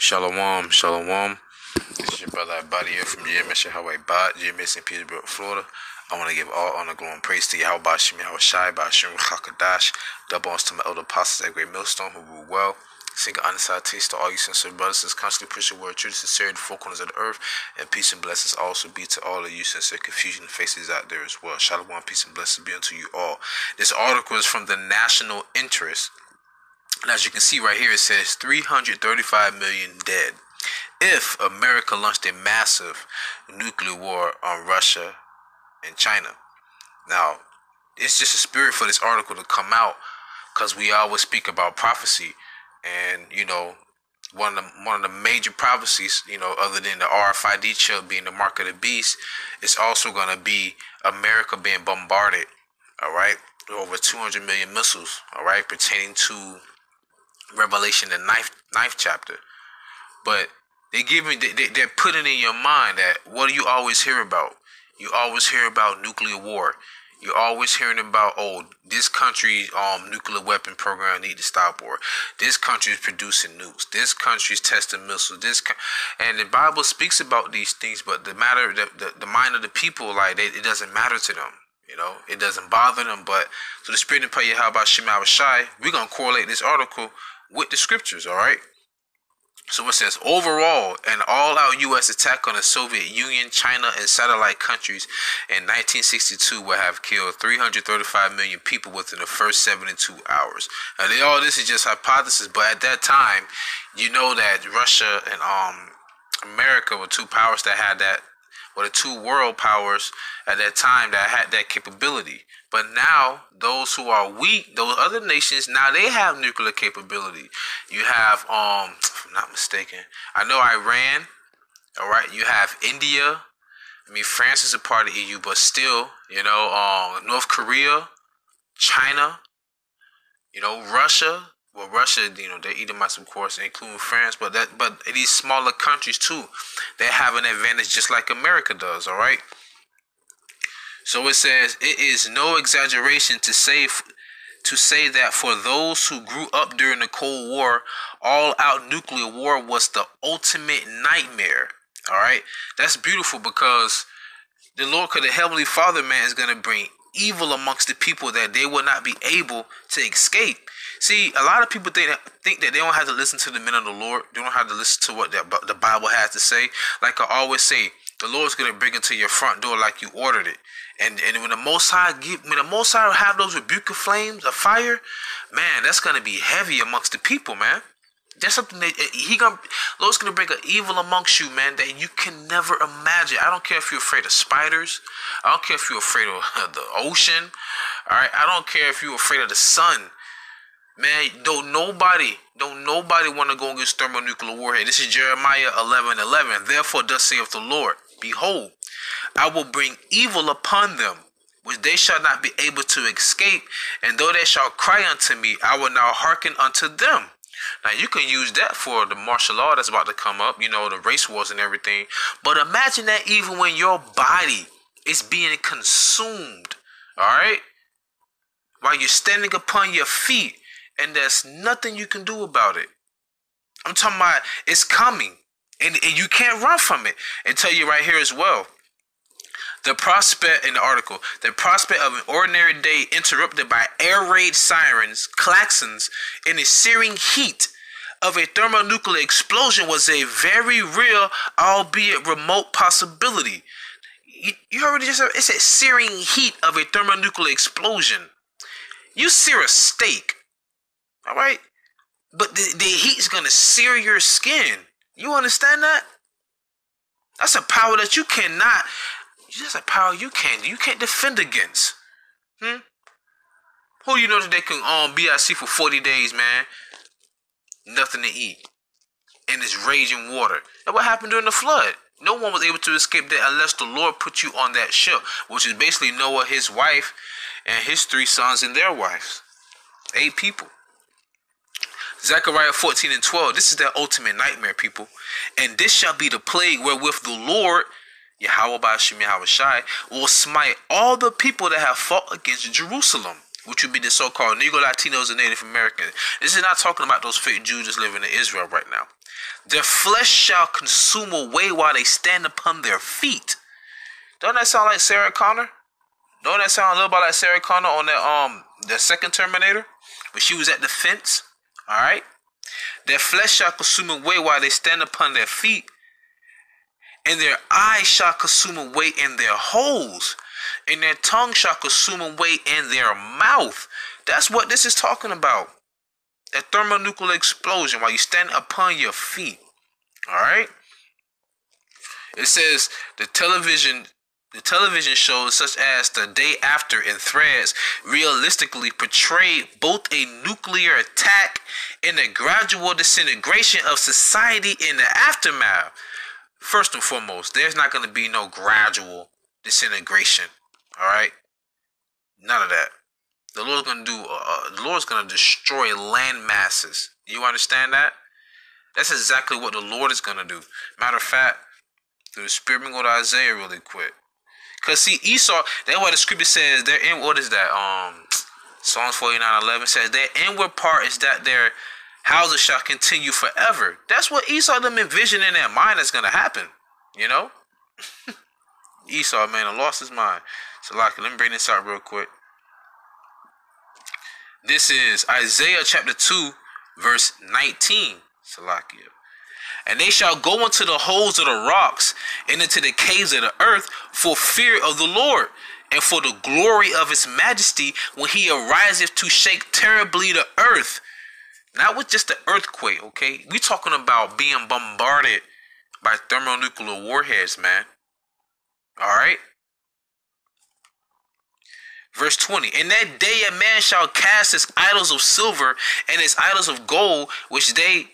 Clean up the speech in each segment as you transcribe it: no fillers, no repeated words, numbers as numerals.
Shalom, shalom. This is your brother AHBAD here from YAHAWAH, GMS in Petersburg, Florida. I want to give all honor, glory, and praise to YAHAWASHI, YAHAWASHI, Ba'ashim Chakadash. Double honors to my elder apostles at Great MILLSTONE who rule well. Single honest salutation to all you sincere brothers that's constantly pushing word truth, sincerity, the four corners of the earth, and peace and blessings also be to all of you sincere confusion faces out there as well. Shalom, peace and blessings be unto you all. This article is from the National Interest. And as you can see right here, it says 335 million dead if America launched a massive nuclear war on Russia and China. Now, it's just a spirit for this article to come out because we always speak about prophecy. And, you know, one of the major prophecies, you know, other than the RFID chip being the mark of the beast, it's also going to be America being bombarded, all right, with over 200 million missiles, all right, pertaining to Revelation, the ninth chapter. But they're putting in your mind that what do you always hear about? You always hear about nuclear war. You're always hearing about, oh, this country's nuclear weapon program need to stop, or this country is producing nukes, this country's testing missiles, and the Bible speaks about these things, but the mind of the people, like it doesn't matter to them. You know, it doesn't bother them. But so the spirit and prayer, how about YAHAWASHI? We're gonna correlate this article with the scriptures, all right? So it says, overall, an all-out U.S. attack on the Soviet Union, China, and satellite countries in 1962 would have killed 335 million people within the first 72 hours. Now, this is just hypothesis, but at that time, you know that Russia and America were two powers that had that, or the two world powers at that time that had that capability. But now, those who are weak, those other nations, now they have nuclear capability. You have, if I'm not mistaken, I know Iran, all right, you have India. I mean, France is a part of EU, but still, you know, North Korea, China, you know, Russia. Well, Russia, you know, they're Edomites, of course, including France, but these smaller countries too, they have an advantage just like America does, all right? So it says, it is no exaggeration to say that for those who grew up during the Cold War, all-out nuclear war was the ultimate nightmare. All right, that's beautiful because the Lord, the Heavenly Father, man, is going to bring evil amongst the people that they will not be able to escape. See, a lot of people think that they don't have to listen to the men of the Lord. They don't have to listen to what the Bible has to say. Like I always say, the Lord's going to bring it to your front door like you ordered it. And when the Most High have those rebuking flames of fire, man, that's gonna be heavy amongst the people, man. That's something that Lord's gonna bring an evil amongst you, man, that you can never imagine. I don't care if you're afraid of spiders. I don't care if you're afraid of the ocean. All right, I don't care if you're afraid of the sun. Man, don't nobody want to go against thermonuclear warhead. This is Jeremiah 11:11. Therefore, thus saith the Lord, behold, I will bring evil upon them, which they shall not be able to escape. And though they shall cry unto me, I will now hearken unto them. Now, you can use that for the martial law that's about to come up, you know, the race wars and everything. But imagine that even when your body is being consumed, all right, while you're standing upon your feet, and there's nothing you can do about it. I'm talking about it's coming, and you can't run from it. And tell you right here as well, the prospect in the article, the prospect of an ordinary day interrupted by air raid sirens, klaxons, and the searing heat of a thermonuclear explosion was a very real, albeit remote possibility. You heard what it just said? It's a searing heat of a thermonuclear explosion. You sear a steak, all right? But the heat is going to sear your skin. You understand that? That's a power that you cannot... That's a power you can't defend against. Who you know that they can BIC for 40 days, man? Nothing to eat. And it's raging water. And what happened during the flood? No one was able to escape that unless the Lord put you on that ship, which is basically Noah, his wife, and his 3 sons and their wives. 8 people. Zechariah 14:12. This is their ultimate nightmare, people. And this shall be the plague wherewith the Lord, YAHAWASHI, will smite all the people that have fought against Jerusalem, which would be the so-called Negro Latinos and Native Americans. This is not talking about those fake Jews that's living in Israel right now. Their flesh shall consume away while they stand upon their feet. Don't that sound like Sarah Connor? Don't that sound a little bit like Sarah Connor on that the second Terminator? When she was at the fence? Alright? Their flesh shall consume away while they stand upon their feet, and their eyes shall consume away in their holes, and their tongue shall consume away in their mouth. That's what this is talking about. A thermonuclear explosion while you stand upon your feet. Alright? It says the television shows such as The Day After and Threads realistically portray both a nuclear attack and a gradual disintegration of society in the aftermath. First and foremost, there's not going to be no gradual disintegration. Alright? None of that. The Lord's going to do, the Lord's going to destroy land masses. You understand that? That's exactly what the Lord is going to do. Matter of fact, through the Spirit, we go to Isaiah really quick. Because see, Esau, that's why the scripture says, their in, what is that? Psalms 49:11 says, their inward part is that their houses shall continue forever. That's what Esau them envision in their mind that's going to happen. You know? Esau, man, lost his mind. So, like, let me bring this out real quick. This is Isaiah chapter 2, verse 19. Salakia. And they shall go into the holes of the rocks and into the caves of the earth for fear of the Lord and for the glory of his majesty when he ariseth to shake terribly the earth. Not with just the earthquake, okay? We talking about being bombarded by thermonuclear warheads, man. Alright? Verse 20, in that day a man shall cast his idols of silver and his idols of gold, which they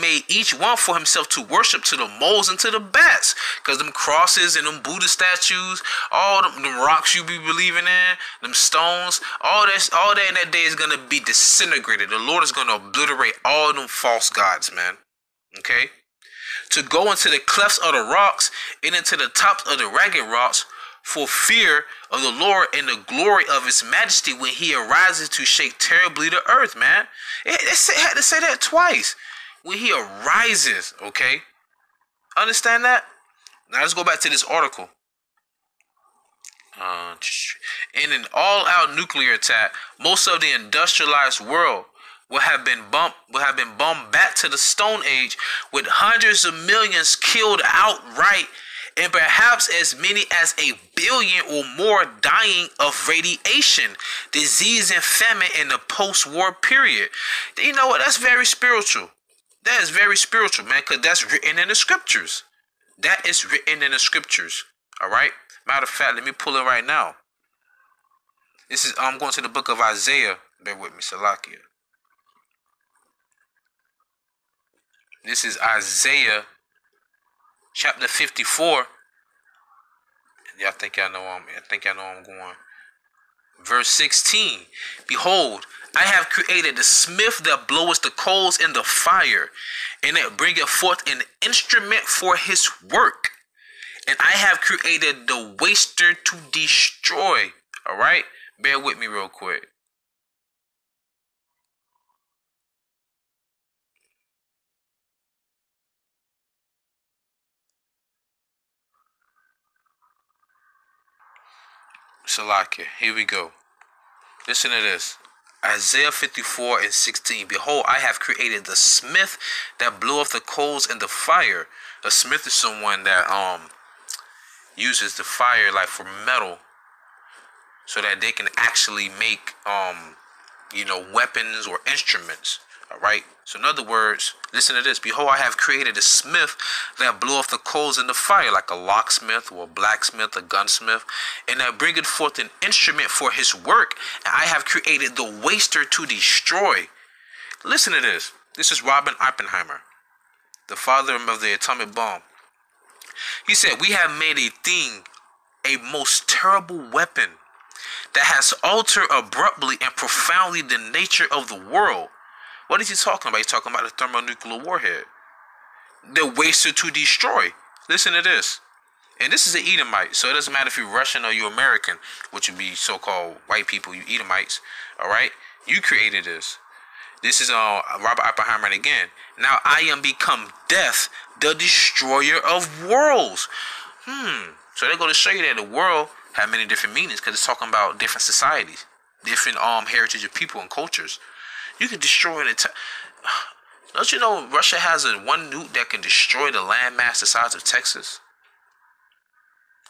made each one for himself to worship, to the moles and to the bats. Because them crosses and them Buddha statues, all them rocks you be believing in, them stones, all that in that day is going to be disintegrated. The Lord is going to obliterate all them false gods, man. Okay? To go into the clefts of the rocks and into the tops of the ragged rocks, for fear of the Lord and the glory of his majesty when he arises to shake terribly the earth, man. It had to say that twice. When he arises, okay? Understand that? Now let's go back to this article. In an all-out nuclear attack, most of the industrialized world will have been bumped back to the Stone Age, with hundreds of millions killed outright, and perhaps as many as 1 billion or more dying of radiation, disease, and famine in the post-war period. You know what? That's very spiritual. That is very spiritual, man, because that's written in the scriptures. That is written in the scriptures. All right? Matter of fact, let me pull it right now. I'm going to the book of Isaiah. Bear with me, Salakia. This is Isaiah chapter 54. I think y'all know I'm going. Verse 16. Behold, I have created the smith that bloweth the coals in the fire, and that bringeth forth an instrument for his work. And I have created the waster to destroy. Alright? Bear with me real quick. Salakia, here we go. Listen to this. Isaiah 54:16. Behold, I have created the smith that bloweth the coals in the fire. A smith is someone that uses the fire like for metal, so that they can actually make weapons or instruments. Alright? So in other words, listen to this. Behold, I have created a smith that bloweth the coals in the fire, like a locksmith or a blacksmith, a gunsmith, and that bringeth forth an instrument for his work. And I have created the waster to destroy. Listen to this. This is Robert Oppenheimer, the father of the atomic bomb. He said, we have made a thing, a most terrible weapon, that has altered abruptly and profoundly the nature of the world. What is he talking about? He's talking about the thermonuclear warhead. The waster to destroy. Listen to this. And this is an Edomite. So it doesn't matter if you're Russian or you're American, which would be so-called white people, you Edomites. Alright? You created this. This is Robert Oppenheimer again. Now I am become death, the destroyer of worlds. So they go to show you that the world have many different meanings because it's talking about different societies, different heritage of people and cultures. You can destroy it. Don't you know Russia has one nuke that can destroy the landmass the size of Texas?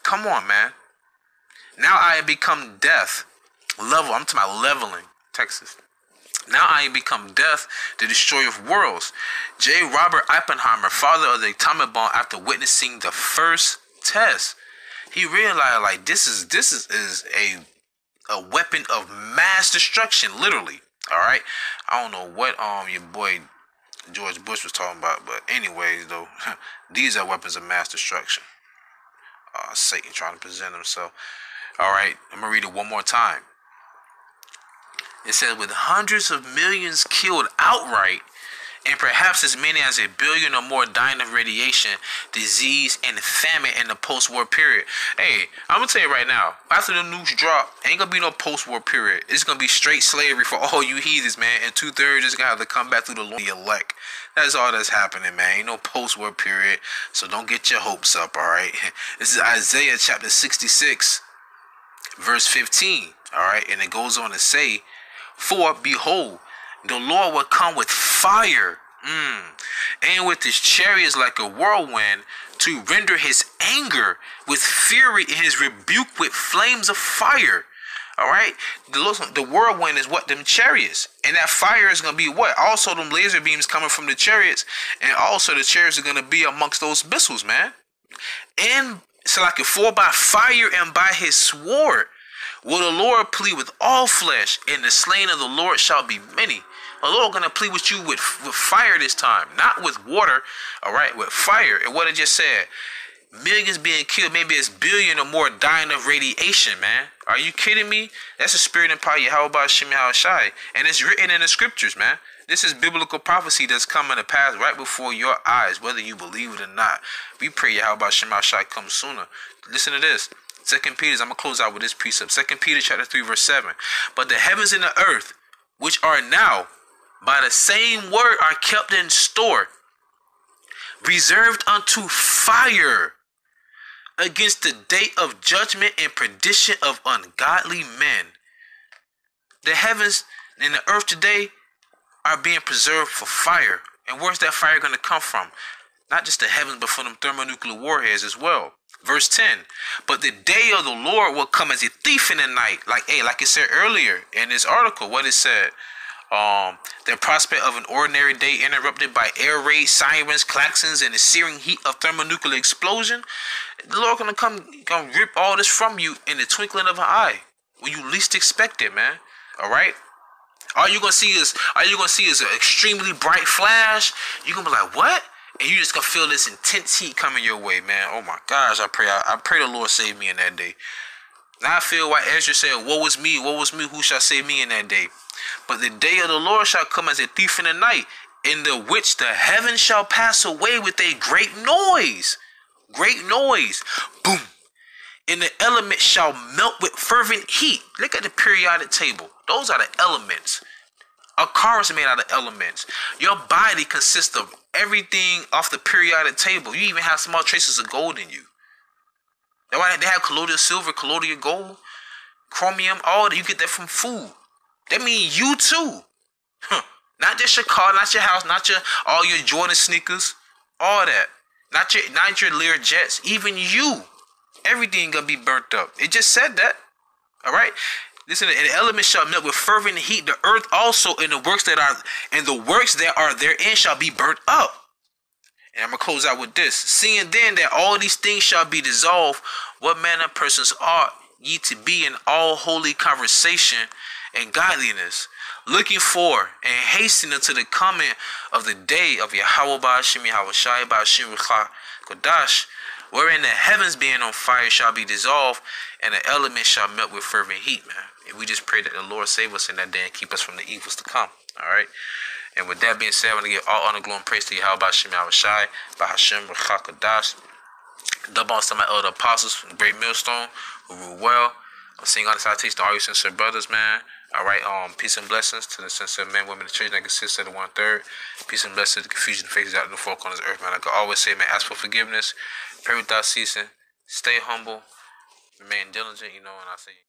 Come on, man. Now I have become death. I'm talking about leveling Texas. Now I have become death, the destroyer of worlds. J. Robert Oppenheimer, father of the atomic bomb, after witnessing the first test, he realized like this is a weapon of mass destruction, literally. All right. I don't know what your boy George Bush was talking about, but anyways though, these are weapons of mass destruction. Satan trying to present himself. All right, I'm gonna read it one more time. It says, with hundreds of millions killed outright, and perhaps as many as 1 billion or more dying of radiation, disease, and famine in the post-war period. Hey, I'm gonna tell you right now, after the nukes drop, ain't gonna be no post-war period. It's gonna be straight slavery for all you heathens, man. And 2/3 is gonna have to come back through the elect. That's all that's happening, man. Ain't no post-war period, so don't get your hopes up, all right? This is Isaiah chapter 66, verse 15, all right? And it goes on to say, for behold, the Lord will come with fire, and with his chariots like a whirlwind, to render his anger with fury and his rebuke with flames of fire. All right, the whirlwind is what? Them chariots, and that fire is gonna be what? Also, them laser beams coming from the chariots, and also the chariots are gonna be amongst those missiles, man. And so, like, for by fire and by his sword will the Lord plead with all flesh, and the slain of the Lord shall be many. The Lord gonna plead with you with fire this time, not with water. All right, with fire. And what I just said, millions being killed, maybe it's 1 billion or more dying of radiation, man. Are you kidding me? That's the spirit and power of YAHAWASHI, and it's written in the scriptures, man. This is biblical prophecy that's coming to pass right before your eyes, whether you believe it or not. We pray YAHAWASHI comes sooner. Listen to this. 2 Peter, I'm going to close out with this precept. 2 Peter chapter 3, verse 7. But the heavens and the earth, which are now by the same word are kept in store, reserved unto fire against the day of judgment and perdition of ungodly men. The heavens and the earth today are being preserved for fire. And where's that fire going to come from? Not just the heavens, but from them thermonuclear warheads as well. Verse 10, but the day of the Lord will come as a thief in the night. Like it said earlier in this article, what it said. The prospect of an ordinary day interrupted by air raids, sirens, klaxons, and the searing heat of thermonuclear explosion. The Lord gonna rip all this from you in the twinkling of an eye when you least expect it, man. All right. All you gonna see is an extremely bright flash. You gonna be like, what? And you just gonna feel this intense heat coming your way, man. Oh my gosh, I pray the Lord save me in that day. Now I feel why Ezra said, woe is me, who shall save me in that day? But the day of the Lord shall come as a thief in the night, in the which the heavens shall pass away with a great noise. Great noise. Boom. And the elements shall melt with fervent heat. Look at the periodic table. Those are the elements. A car is made out of elements. Your body consists of everything off the periodic table. You even have small traces of gold in you. That's why they have colloidal silver, colloidal gold, chromium, all that. You get that from food. That means you too. Not just your car, not your house, not all your Jordan sneakers, all that. Not your Lear jets, even you. Everything gonna be burnt up. It just said that. All right. Listen, the elements shall melt with fervent heat. The earth also, and the works that are therein shall be burnt up. And I'm gonna close out with this. Seeing then that all these things shall be dissolved, what manner of persons ought ye to be in all holy conversation and godliness, looking for and hastening to the coming of the day of Yahawah Ba'ashim Yahawashi Ba'ashim Kodash, wherein the heavens being on fire shall be dissolved, and the elements shall melt with fervent heat, man. And we just pray that the Lord save us in that day and keep us from the evils to come. All right. And with that being said, I want to give all honor, glory, and praise to Yahawah Ba'ashim Yahawashi Ba'ashim Kodash. Double honors to my elder apostles from the great millstone who rule well. I'm seeing all the salutations to all you sincere brothers, man. All right, peace and blessings to the sincere men, women, the church that consists of the 1/3. Peace and blessings to the confusion faces out in the four corners of earth, man. I can always say, man, ask for forgiveness, pray without ceasing, stay humble, remain diligent, and I say.